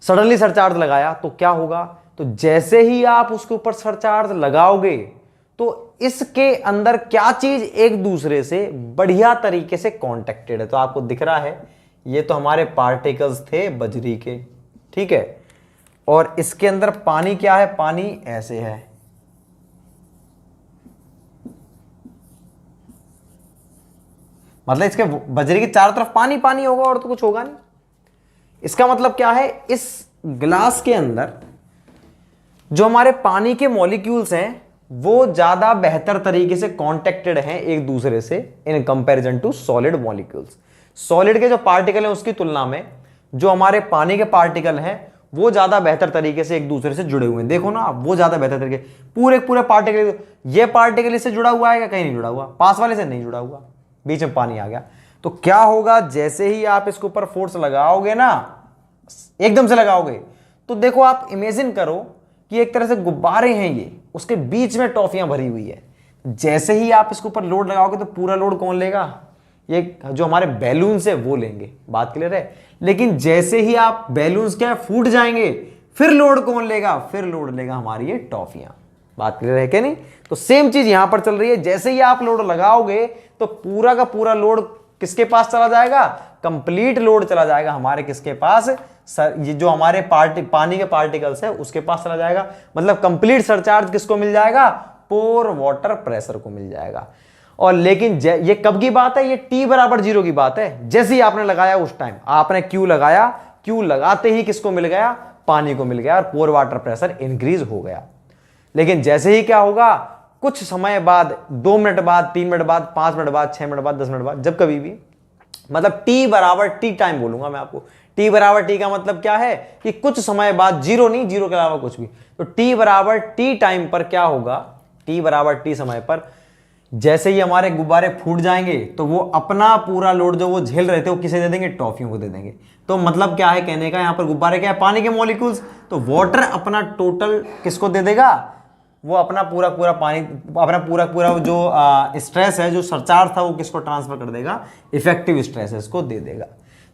सडनली सरचार्ज लगाया, तो क्या होगा, तो जैसे ही आप उसके ऊपर सरचार्ज लगाओगे तो इसके अंदर क्या चीज एक दूसरे से बढ़िया तरीके से कॉन्टेक्टेड है। तो आपको दिख रहा है ये तो हमारे पार्टिकल्स थे बजरी के, ठीक है, और इसके अंदर पानी क्या है, पानी ऐसे है, मतलब इसके बजरी के चारों तरफ पानी पानी होगा और तो कुछ होगा नहीं। इसका मतलब क्या है, इस ग्लास के अंदर जो हमारे पानी के मॉलिक्यूल्स हैं वो ज्यादा बेहतर तरीके से कॉन्टेक्टेड हैं एक दूसरे से in comparison to solid molecules. Solid के जो पार्टिकल हैं उसकी तुलना में जो हमारे पानी के पार्टिकल हैं वो ज्यादा बेहतर तरीके से एक दूसरे से जुड़े हुए हैं। देखो ना आप, वो ज्यादा बेहतर तरीके, पूरे पार्टिकल, ये पार्टिकल इससे जुड़ा हुआ है क्या, कहीं नहीं जुड़ा हुआ, पास वाले से नहीं जुड़ा हुआ, बीच में पानी आ गया। तो क्या होगा, जैसे ही आप इसके ऊपर फोर्स लगाओगे ना, एकदम से लगाओगे, तो देखो आप इमेजिन करो कि एक तरह से गुब्बारे हैं ये, उसके बीच में टॉफियां भरी हुई है। जैसे ही आप इसके ऊपर लोड लगाओगे तो पूरा लोड कौन लेगा, ये जो हमारे बैलून्स है वो लेंगे। बात क्लियर है। लेकिन जैसे ही आप बैलून्स क्या फूट जाएंगे, फिर लोड कौन लेगा, फिर लोड लेगा हमारी ये टॉफियां। बात क्लियर है कि नहीं। तो सेम चीज यहां पर चल रही है, जैसे ही आप लोड लगाओगे तो पूरा का पूरा लोड किसके पास चला जाएगा, कंप्लीट लोड चला जाएगा हमारे किसके पास, ये जो हमारे पानी के पार्टिकल्स है उसके पास चला जाएगा। मतलब कंप्लीट सरचार्ज किसको मिल जाएगा, पोर वाटर प्रेशर को मिल जाएगा। और लेकिन ये कब की बात है, ये T बराबर 0 की बात है। जैसे ही आपने लगाया उस टाइम आपने Q लगाया, Q लगाते ही किसको मिल गया, पानी को मिल गया, और पोर वाटर प्रेशर इंक्रीज हो गया। लेकिन जैसे ही क्या होगा, कुछ समय बाद, 2 मिनट बाद, 3 मिनट बाद, 5 मिनट बाद, 6 मिनट बाद, 10 मिनट बाद, जब कभी भी, मतलब T बराबर T टाइम बोलूंगा मैं आपको। T बराबर T का मतलब क्या है कि कुछ समय बाद, 0 नहीं, 0 के अलावा कुछ भी। तो T बराबर T टाइम पर क्या होगा, T बराबर T समय पर जैसे ही हमारे गुब्बारे फूट जाएंगे तो वो अपना पूरा लोड जो वो झेल रहे थे वो किसे दे देंगे, टॉफियों को दे देंगे। तो मतलब क्या है कहने का, यहां पर गुब्बारे क्या है, पानी के मॉलिक्यूल्स, तो वाटर अपना टोटल किसको दे देगा, वो अपना पूरा पानी, अपना पूरा जो स्ट्रेस है, जो सरचार्ज था, वो किसको ट्रांसफर कर देगा, इफेक्टिव स्ट्रेसेस को दे देगा।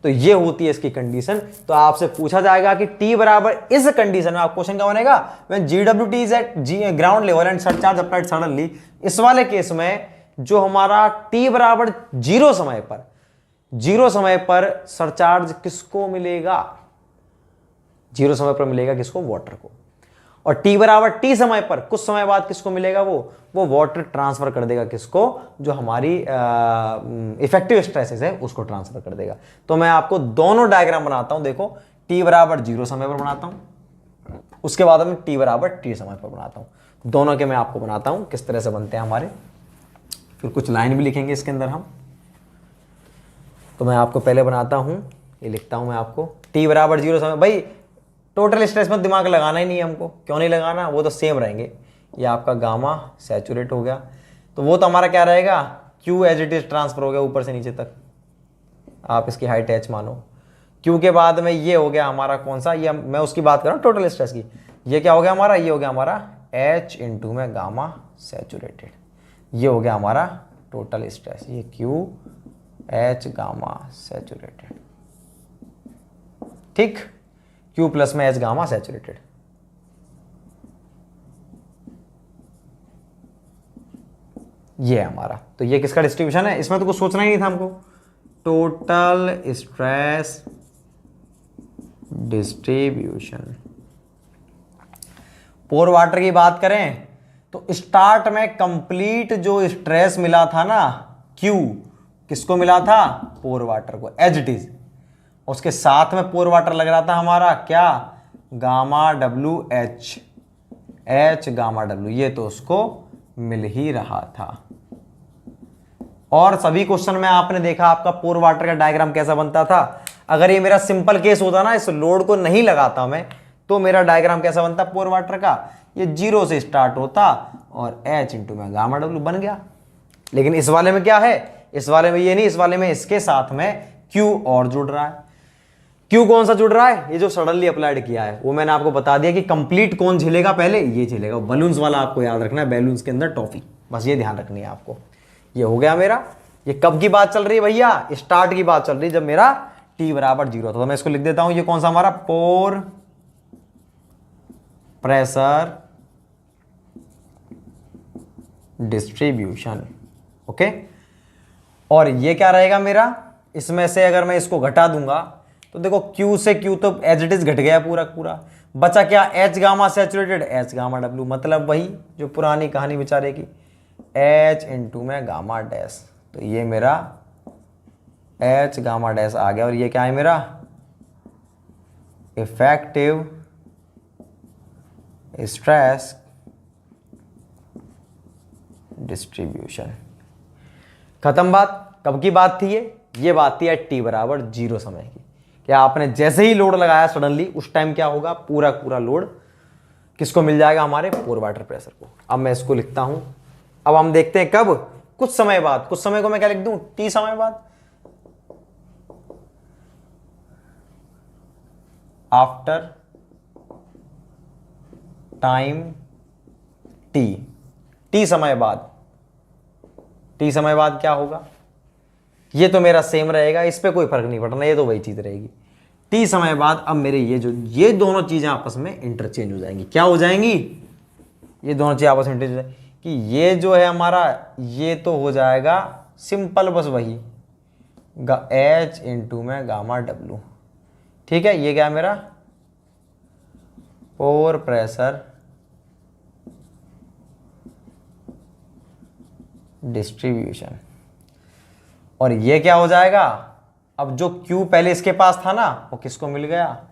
तो ये होती है इसकी कंडीशन। तो आपसे पूछा जाएगा कि T बराबर इस कंडीशन में, आप क्वेश्चन क्या बनेगा, when GWT is eight ground level and surcharge applied suddenly. इस वाले केस में जो हमारा T बराबर 0 समय पर, 0 समय पर सरचार्ज किसको मिलेगा, 0 समय पर मिलेगा किसको, वाटर को। और T बराबर T समय पर कुछ समय बाद किसको मिलेगा, वो वाटर ट्रांसफर कर देगा किसको, जो हमारी इफेक्टिव स्ट्रेसेस है उसको ट्रांसफर कर देगा। तो मैं आपको दोनों डायग्राम बनाता हूं, देखो T बराबर 0 समय पर बनाता हूं, उसके बाद मैं T बराबर T समय पर बनाता हूं। दोनों के मैं आपको बनाता हूं किस तरह से बनते हैं हमारे, फिर कुछ लाइन भी लिखेंगे इसके अंदर हम। तो मैं आपको पहले बनाता हूं, ये लिखता हूं मैं आपको, T बराबर 0 समय। भाई टोटल स्ट्रेस में दिमाग लगाना ही नहीं है हमको, क्यों नहीं लगाना, वो तो सेम रहेंगे। ये आपका गामा सैचुरेट हो गया, तो वो तो हमारा क्या रहेगा, Q as it is transfer हो गया ऊपर से नीचे तक, आप इसकी हाइट H मानो। Q के बाद में ये हो गया हमारा कौन सा, ये मैं उसकी बात कर रहा हूँ टोटल स्ट्रेस की। ये क्या हो गया हमारा, ये हो गया हमारा H इंटू में गामा सैचुरेटेड, ये हो गया हमारा टोटल स्ट्रेस, ये Q H गामा सैचुरेटेड, ठीक, Q प्लस में H गामा सैचुरेटेड। ये हमारा, तो ये किसका डिस्ट्रीब्यूशन है, इसमें तो कुछ सोचना ही नहीं था हमको। Total stress distribution. Pore water की बात करें तो स्टार्ट में कंप्लीट जो स्ट्रेस मिला था ना Q, किसको मिला था, पोर वाटर को, एज इट इज। उसके साथ में पोर वाटर लग रहा था हमारा क्या, gamma W H, H gamma W, ये तो उसको मिल ही रहा था। और सभी क्वेश्चन में आपने देखा आपका पोर वाटर का डायग्राम कैसा बनता था। अगर ये मेरा सिंपल केस होता ना, इस लोड को नहीं लगाता मैं, तो मेरा डायग्राम कैसा बनता पोर वाटर का, ये 0 से स्टार्ट होता और H इंटू में गामा डब्ल्यू बन गया। लेकिन इस वाले में क्या है, इस वाले में ये नहीं, इस वाले में इसके साथ में Q और जुड़ रहा है। Q कौन सा जुड़ रहा है, ये जो सडनली अप्लाइड किया है, वो मैंने आपको बता दिया कि कंप्लीट कौन झेलेगा, पहले ये झेलेगा। बलून्स वाला आपको याद रखना है, बैलून्स के अंदर टॉफी, बस ये ध्यान रखनी है आपको। ये हो गया मेरा। ये कब की बात चल रही है भैया, स्टार्ट की बात चल रही है, जब मेरा T बराबर 0 था। तो मैं इसको लिख देता हूं, ये कौन सा हमारा, पोर प्रेशर डिस्ट्रीब्यूशन, ओके। और ये क्या रहेगा मेरा, इसमें से अगर मैं इसको घटा दूंगा तो देखो Q से Q तो एज इट इज घट गया पूरा पूरा, बचा क्या, H gamma saturated, H gamma W, मतलब वही जो पुरानी कहानी बेचारे की, H इंटू में गामा डैश। तो ये मेरा H गामा डैश आ गया। और ये क्या है मेरा, इफेक्टिव स्ट्रेस डिस्ट्रीब्यूशन। खत्म बात। कब की बात थी ये बात थी T बराबर 0 समय की। क्या आपने जैसे ही लोड लगाया सडनली, उस टाइम क्या होगा, पूरा पूरा लोड किसको मिल जाएगा, हमारे पोर वाटर प्रेशर को। अब मैं इसको लिखता हूं, अब हम देखते हैं कब, कुछ समय बाद। कुछ समय को मैं क्या लिख दूं, T समय बाद, आफ्टर टाइम T, T समय बाद। T समय बाद क्या होगा, ये तो मेरा सेम रहेगा, इस पे कोई फर्क नहीं पड़ना, ये तो वही चीज रहेगी। T समय बाद अब मेरे ये दोनों चीजें आपस में इंटरचेंज हो जाएंगी। क्या हो जाएंगी, ये दोनों चीजें आपस में इंटरचेंज हो जाएंगी कि ये जो है हमारा, ये तो हो जाएगा सिंपल, बस वही H इंटू में गामा डब्ल्यू, ठीक है। ये क्या है मेरा, पोर प्रेशर डिस्ट्रीब्यूशन। और ये क्या हो जाएगा, अब जो Q पहले इसके पास था ना, वो किसको मिल गया,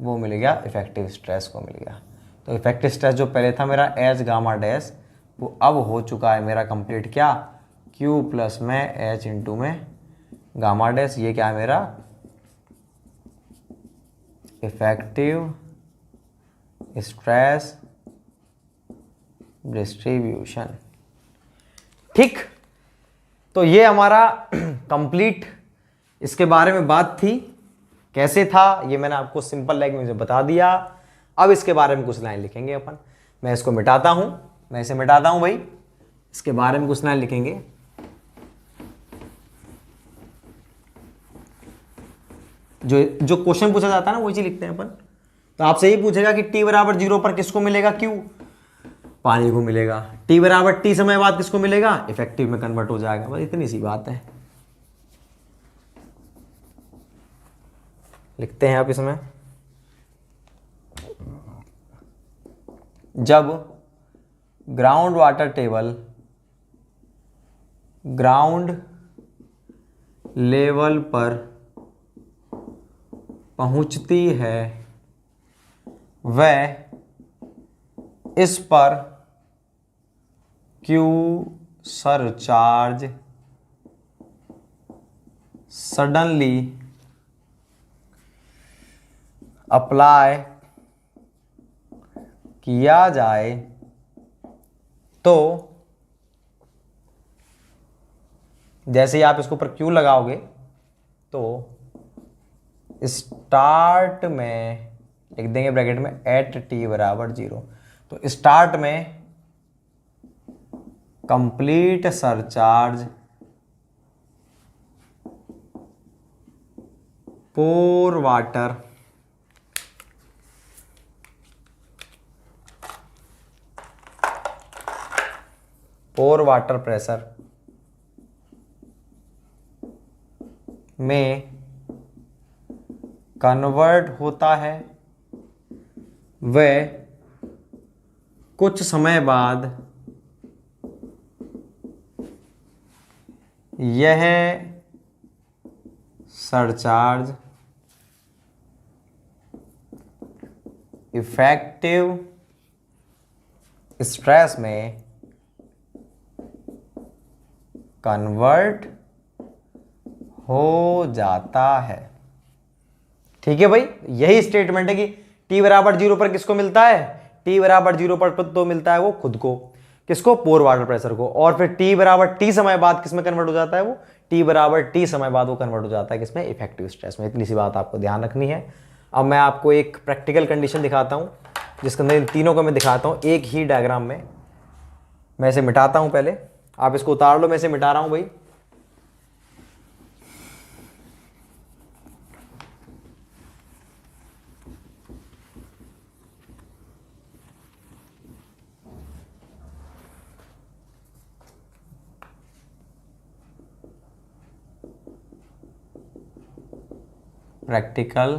वो मिल गया इफेक्टिव स्ट्रेस को मिल गया। तो इफेक्टिव स्ट्रेस जो पहले था मेरा H गामा डैश, वो अब हो चुका है मेरा कंप्लीट क्या, Q प्लस में H इंटू में गामा डैश। ये क्या है मेरा, इफेक्टिव स्ट्रेस डिस्ट्रीब्यूशन, ठीक। तो ये हमारा कंप्लीट इसके बारे में बात थी, कैसे था ये मैंने आपको सिंपल लैंग्वेज में बता दिया। अब इसके बारे में कुछ लाइन लिखेंगे अपन। मैं इसको मिटाता हूं, मैं इसे मिटाता हूं भाई, इसके बारे में कुछ लाइन लिखेंगे। जो क्वेश्चन पूछा जाता है ना, वही चीज लिखते हैं अपन। तो आपसे यही पूछेगा कि T बराबर 0 पर किसको मिलेगा, Q, पानी को मिलेगा। T बराबर T समय बाद किसको मिलेगा, इफेक्टिव में कन्वर्ट हो जाएगा। बस इतनी सी बात है। लिखते हैं आप इसमें, जब ground water table ground level पर पहुंचती है, वह इस पर Q सरचार्ज सडनली अप्लाई किया जाए तो जैसे ही आप इसके ऊपर Q लगाओगे तो स्टार्ट में लिख देंगे ब्रैकेट में एट T बराबर 0। तो स्टार्ट में कंप्लीट सरचार्ज पोर वाटर प्रेशर में कन्वर्ट होता है, वह कुछ समय बाद यह सरचार्ज इफेक्टिव स्ट्रेस में कन्वर्ट हो जाता है। ठीक है भाई, यही स्टेटमेंट है कि t बराबर 0 पर किसको मिलता है, t बराबर 0 पर तो मिलता है वो खुद को, किसको, पोर वाटर प्रेशर को, और फिर t बराबर t समय बाद किसमें कन्वर्ट हो जाता है, वो t बराबर t समय बाद वो कन्वर्ट हो जाता है किसमें, इफेक्टिव स्ट्रेस में। इतनी सी बात आपको ध्यान रखनी है। अब मैं आपको एक प्रैक्टिकल कंडीशन दिखाता हूं जिसके अंदर इन तीनों को मैं दिखाता हूं एक ही डायग्राम में। मैं इसे मिटाता हूं, पहले आप इसको उतार लो, मैं इसे मिटा रहा हूं भाई। Practical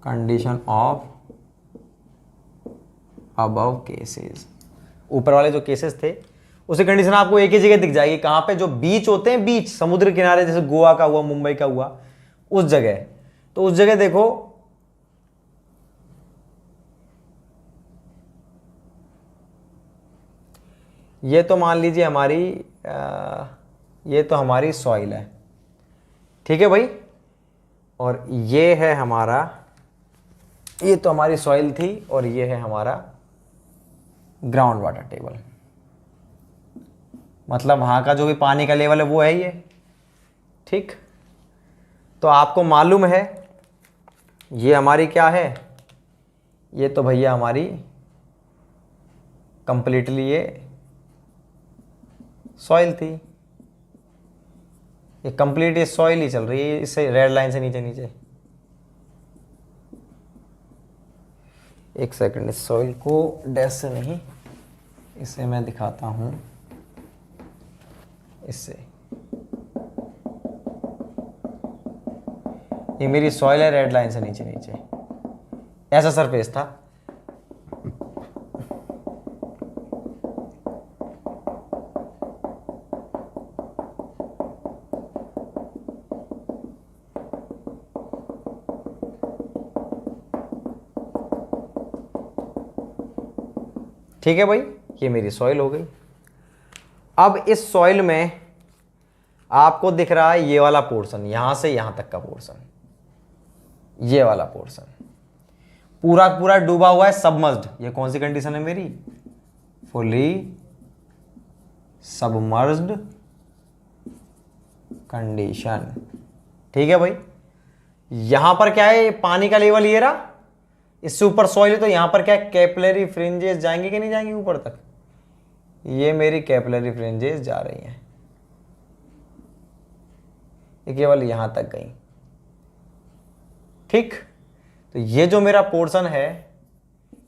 condition of above cases, ऊपर वाले जो केसेस थे उसी कंडीशन आपको एक ही जगह दिख जाएगी। कहां पे, जो बीच होते हैं, बीच समुद्र किनारे, जैसे गोवा का हुआ, मुंबई का हुआ, उस जगह। तो उस जगह देखो, ये तो मान लीजिए हमारी ये तो हमारी सॉइल है, ठीक है भाई, और ये है हमारा, ये तो हमारी सॉइल थी और ये है हमारा ग्राउंड वाटर टेबल, मतलब वहां का जो भी पानी का लेवल है वो है ये। ठीक, तो आपको मालूम है ये हमारी क्या है, ये तो भैया हमारी कंप्लीटली ये सॉइल थी, ये कंप्लीट ये सॉइल ही चल रही है, इससे रेड लाइन से नीचे नीचे। एक सेकंड, इस सॉइल को डैश से नहीं, इसे मैं दिखाता हूं इससे। ये मेरी सॉइल है, रेड लाइन से नीचे नीचे ऐसा सरफेस था। ठीक है भाई, ये मेरी सॉइल हो गई। अब इस सॉइल में आपको दिख रहा है ये वाला पोर्शन, यहां से यहां तक का पोर्शन, ये वाला पोर्शन पूरा पूरा डूबा हुआ है, सबमर्ज्ड। ये कौन सी कंडीशन है मेरी, फुली सबमर्ज्ड कंडीशन। ठीक है भाई, यहां पर क्या है, पानी का लेवल ये रहा, इससे ऊपर सॉइल है, तो यहां पर क्या है, कैपिलरी फ्रिंजेस जाएंगे कि नहीं जाएंगे ऊपर तक, ये मेरी कैपिलरी फ्रिंजेस जा रही हैं, ये केवल यहां तक गई। ठीक, तो ये जो मेरा पोर्शन है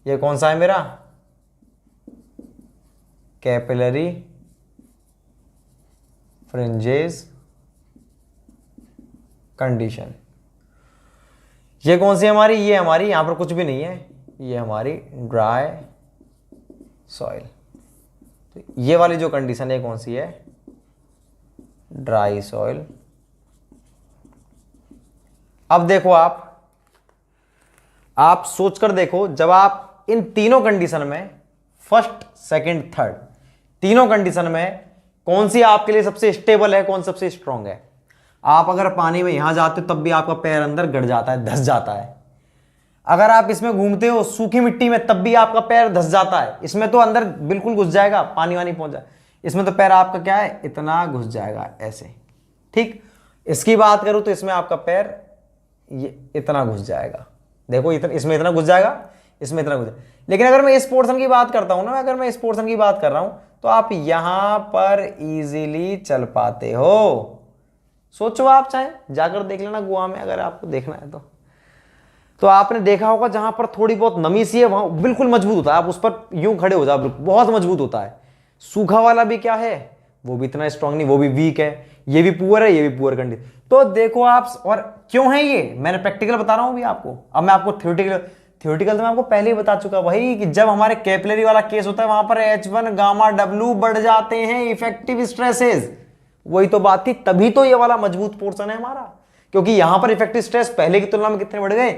ये कौन सा है मेरा, कैपिलरी फ्रिंजेस कंडीशन। ये कौन सी हमारी, ये हमारी, यहां पर कुछ भी नहीं है, ये हमारी ड्राई सॉइल। तो ये वाली जो कंडीशन है कौन सी है, ड्राई सॉइल। अब देखो आप सोचकर देखो, जब आप इन तीनों कंडीशन में, फर्स्ट सेकंड थर्ड, तीनों कंडीशन में कौन सी आपके लिए सबसे स्टेबल है, कौन सबसे स्ट्रांग है। आप अगर पानी में यहां जाते हो तब भी आपका पैर अंदर गड़ जाता है, धस जाता है। अगर आप इसमें घूमते हो सूखी मिट्टी में तब भी आपका पैर धस जाता है। इसमें तो अंदर बिल्कुल घुस जाएगा, पानी वानी पहुंच जाए, इसमें तो पैर आपका क्या है, इतना घुस जाएगा ऐसे। ठीक, इसकी बात करूं तो इसमें आपका पैर ये इतना घुस जाएगा, देखो इतना, इसमें इतना घुस जाएगा, इसमें इतना घुस जाएगा। लेकिन अगर मैं इस पोर्शन की बात करता हूं ना, अगर मैं इस पोर्शन की बात कर रहा हूं तो आप यहां पर इजीली चल पाते हो, सोचो आप, चाहे जाकर देख लेना गोवा में अगर आपको देखना है तो आपने देखा होगा जहां पर थोड़ी बहुत नमी सी है वहां बिल्कुल मजबूत होता है, आप उस पर यूं खड़े हो जाओ बिल्कुल बहुत मजबूत होता है। सूखा वाला भी क्या है, वो भी इतना स्ट्रांग नहीं, वो भी वीक है, ये भी पुअर है, ये भी पुअर कंडीशन। तो देखो आप, और क्यों है ये, मैंने प्रैक्टिकल बता रहा हूं अभी आपको, अब मैं आपको थ्योरेटिकल तो मैं आपको पहले ही बता चुका भाई कि जब हमारे कैपिलरी वाला केस होता है वहां पर H1 गामा W बढ़ जाते हैं, इफेक्टिव स्ट्रेसेस, वही तो बात थी, तभी तो ये वाला मजबूत पोर्शन है हमारा, क्योंकि यहां पर इफेक्टिव स्ट्रेस पहले की तुलना में कितने बढ़ गए,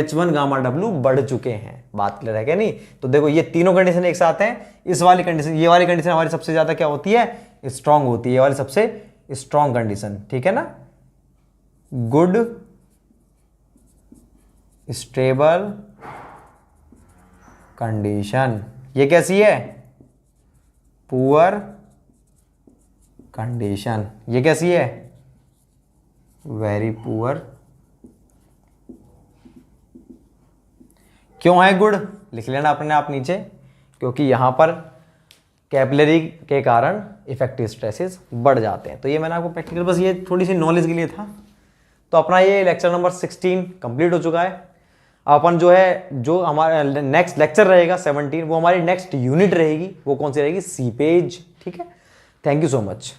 H1 गामा W बढ़ चुके हैं। बात क्लियर है क्या नहीं? तो देखो ये तीनों कंडीशन एक साथ हैं, इस वाली कंडीशन, ये वाली कंडीशन हमारी सबसे ज्यादा क्या होती है, स्ट्रांग होती है, ये वाली सबसे स्ट्रांग कंडीशन, ठीक है ना। गुड स्टेबल कंडीशन, ये कैसी है, पुअर कंडीशन, ये कैसी है, वेरी पुअर। क्यों है गुड, लिख लेना अपने आप नीचे, क्योंकि यहां पर कैपिलरी के कारण इफेक्टिव स्ट्रेसेस बढ़ जाते हैं। तो ये मैंने आपको प्रैक्टिकल बस ये थोड़ी सी नॉलेज के लिए था। तो अपना ये लेक्चर नंबर 16 कंप्लीट हो चुका है। अपन जो है, जो हमारा नेक्स्ट लेक्चर रहेगा 17, वो हमारी नेक्स्ट यूनिट रहेगी, वो कौन सी रहेगी, सीपेज, ठीक है। Thank you so much.